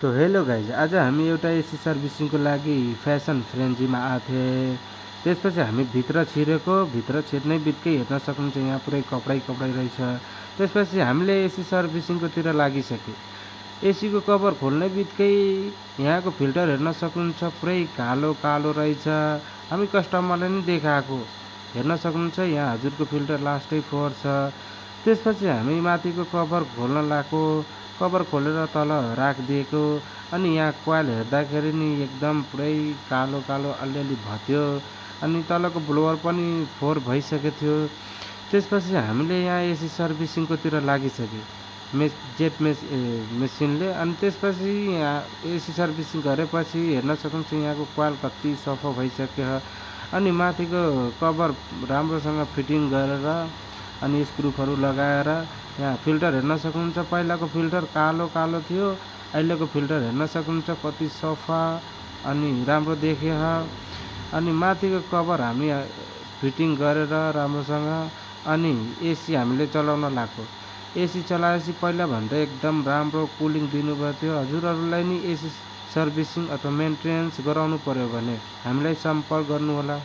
तो hello guys, आज हामी एउटा एसी सर्भिसिङको लागि फ्यासन फ्रेन्जीमा आएको थिएँ। त्यसपछि हामी भित्र छिर्नै बित्तिकै हेर्न सक्नुहुन्छ यहाँ पुरै कपडै रहेछ। त्यसपछि हामीले एसी सर्भिसिङकोतिर लागिसक्यो। एसीको कभर खोल्नै बित्तिकै यहाँको फिल्टर हेर्न सक्नुहुन्छ, पुरै कालो रहेछ। हामी कस्टमरले नै देखाएको हेर्न सक्नुहुन्छ, यहाँ हजुरको फिल्टर लास्टै फोहोर छ। त्यसपछि हामी माथिको कभर खोल्न लागेको, कभर खोलेर तल राखिदिएको। अनि यहाँ कोइल हेर्दाखेरि नि एकदम पुरै कालो अलिअलि भत्यो। अनि तलको ब्लोवर पनि फोहोर भइसकेको थियो। त्यसपछि हामीले यहाँ एसी सर्भिसिङकोतिर लागिसक्यो मेसिनले। अनि त्यसपछि यहाँ एसी सर्भिसिङ गरेपछि हेर्न सक्नुहुन्छ यहाँको कोइल कति सफा भइसक्यो। अनि माथिको कभर राम्रोसँग फिटिङ गरेर अनि स्क्रुहरू लगाएर यहाँ फिल्टर हेर्न सक्नुहुन्छ। पहिलाको फिल्टर कालो थियो, अहिलेको फिल्टर हेर्न सक्नुहुन्छ कति सफा अनि राम्रो देखियो। अनि माथिको कभर हामी फिटिङ गरेर राम्रोसँग अनि एसी हामीले चलाउन लाग्यो। एसी चलाएपछि पहिलाभन्दा एकदम राम्रो कुलिङ दिनुभएको थियो। हजुरहरूलाई नि एसी सर्भिसिङ अथवा मेन्टेनेन्स गराउनु पर्यो भने हामीलाई सम्पर्क गर्नुहोला।